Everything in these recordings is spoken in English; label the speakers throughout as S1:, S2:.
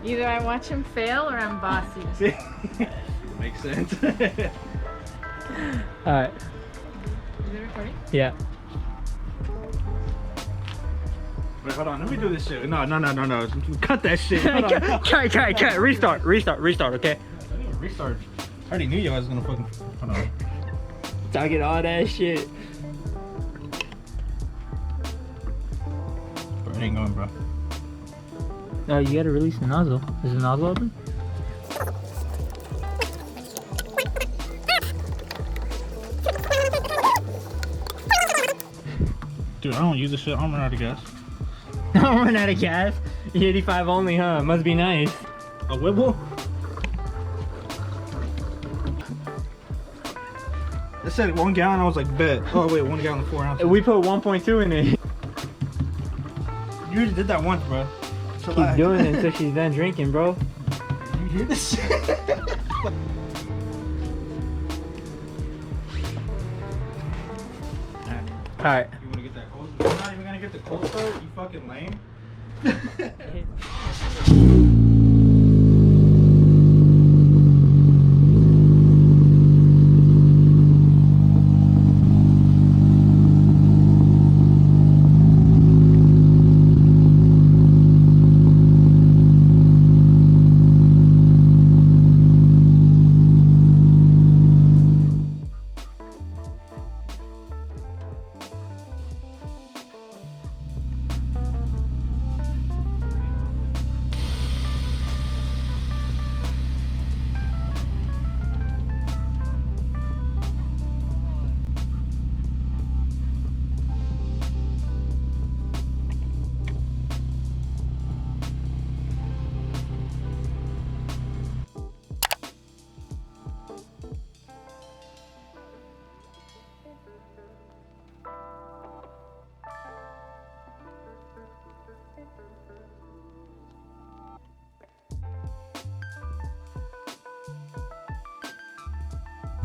S1: Either I watch him fail or I'm bossy.
S2: See? Makes sense.
S3: Alright.
S1: Is it recording?
S3: Yeah.
S2: Wait, hold on. Let me do this shit. No. Cut that shit. Hold on.
S3: Cut. Restart, okay?
S2: I didn't even restart. I already knew you guys was gonna fucking. Hold on.
S3: Talking all that shit.
S2: Bro, it ain't going, bro.
S3: No, you gotta release the nozzle. Is the nozzle open?
S2: Dude, I don't use this shit. I'm running out of gas.
S3: I'm running out of gas. 85 only, huh? Must be nice.
S2: A Wibble? It said 1 gallon. I was like, bet. Oh wait, 1 gallon 4 ounces.
S3: We put 1.2 in it.
S2: You already did that once, bro.
S3: Keep doing it until she's done drinking, bro.
S2: You hear this shit?
S3: Alright.
S2: You wanna get that cold? You're not even gonna get the cold start? You fucking lame.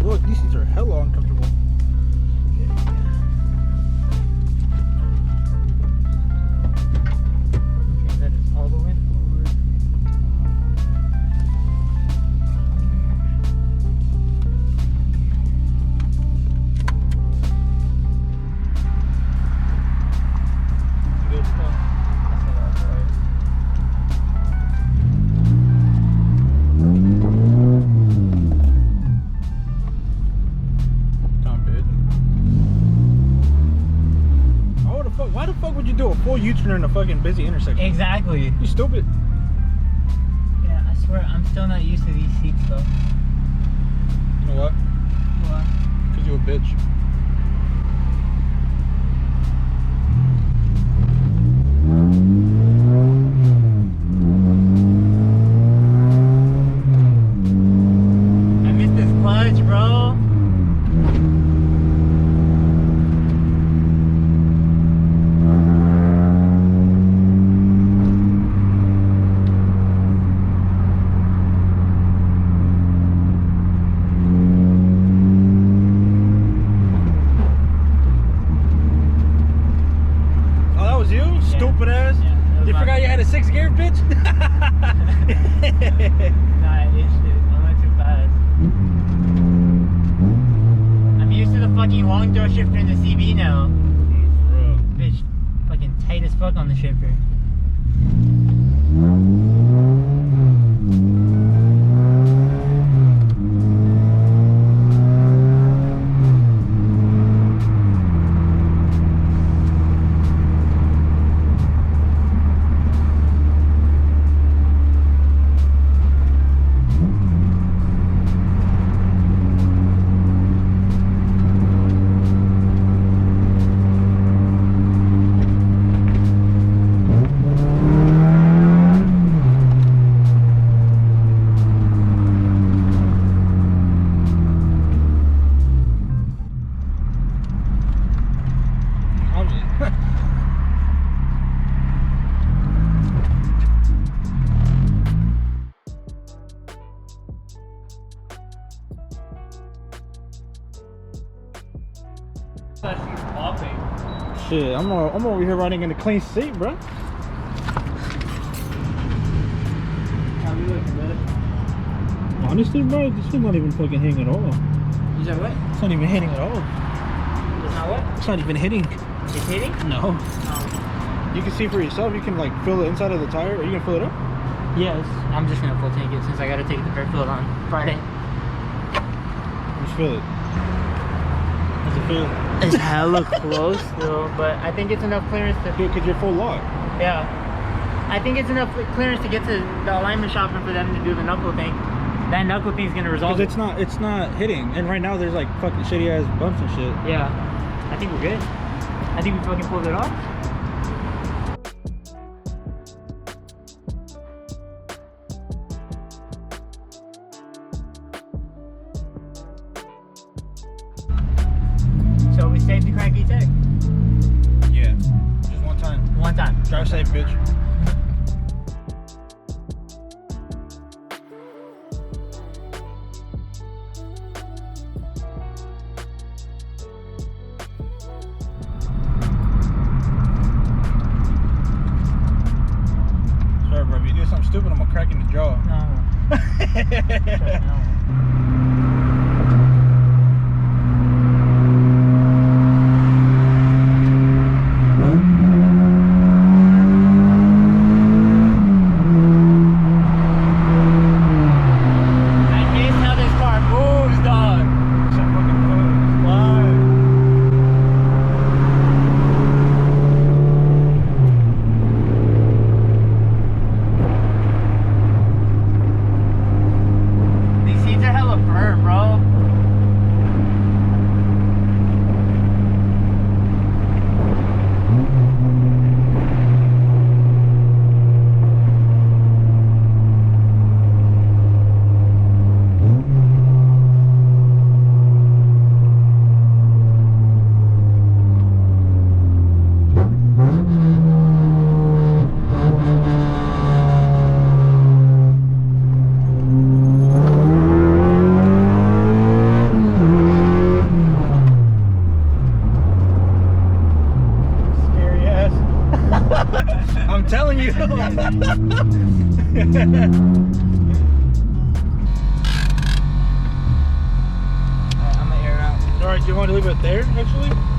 S2: Look, these seats are hella uncomfortable.
S3: Okay, that is all the way forward. Good stuff. I said all the way.
S2: Why the fuck would you do a full U-turn in a fucking busy intersection?
S3: Exactly.
S2: You stupid.
S3: Yeah, I swear I'm still not used to these seats though.
S2: You know what?
S3: What?
S2: Because you a bitch.
S3: I missed this clutch, bro.
S2: Stupid ass. Yeah, you forgot you had a 6th gear, bitch?
S3: Nah, I itched it. I went too fast. I'm used to the fucking long throw shifter in the CB now.
S2: Bro.
S3: Bitch, fucking tight as fuck on the shifter.
S2: Shit, I'm over here riding in a clean seat, bro. Honestly, bro, this is not even fucking hitting at all.
S3: Is that what?
S2: It's not even hitting at all.
S3: It's not what?
S2: It's not even hitting.
S3: It's hitting?
S2: No.
S3: Oh.
S2: You can see for yourself. You can like fill the inside of the tire. Are you gonna fill it up?
S3: Yes. I'm just gonna full tank it since I gotta take the fair field on Friday.
S2: Just fill it. How's it feel?
S3: It's hella close though, but I think it's enough clearance to...
S2: Dude, cause you're full lock.
S3: Yeah. I think it's enough clearance to get to the alignment shop and for them to do the knuckle thing. That knuckle thing's gonna resolve
S2: Cause it's not hitting. And right now there's like fucking shitty ass bumps and shit.
S3: Yeah. I think we're good. I think we fucking pulled it off. So we saved the cranky tech.
S2: Yeah. Just one time.
S3: One time.
S2: Drive safe, bitch. Sorry, bro. If you do something stupid, I'm gonna crack in the jaw.
S3: No. Trust me, no.
S2: I'm telling you.
S3: I'm gonna air out.
S2: Alright, do you want to leave it there actually?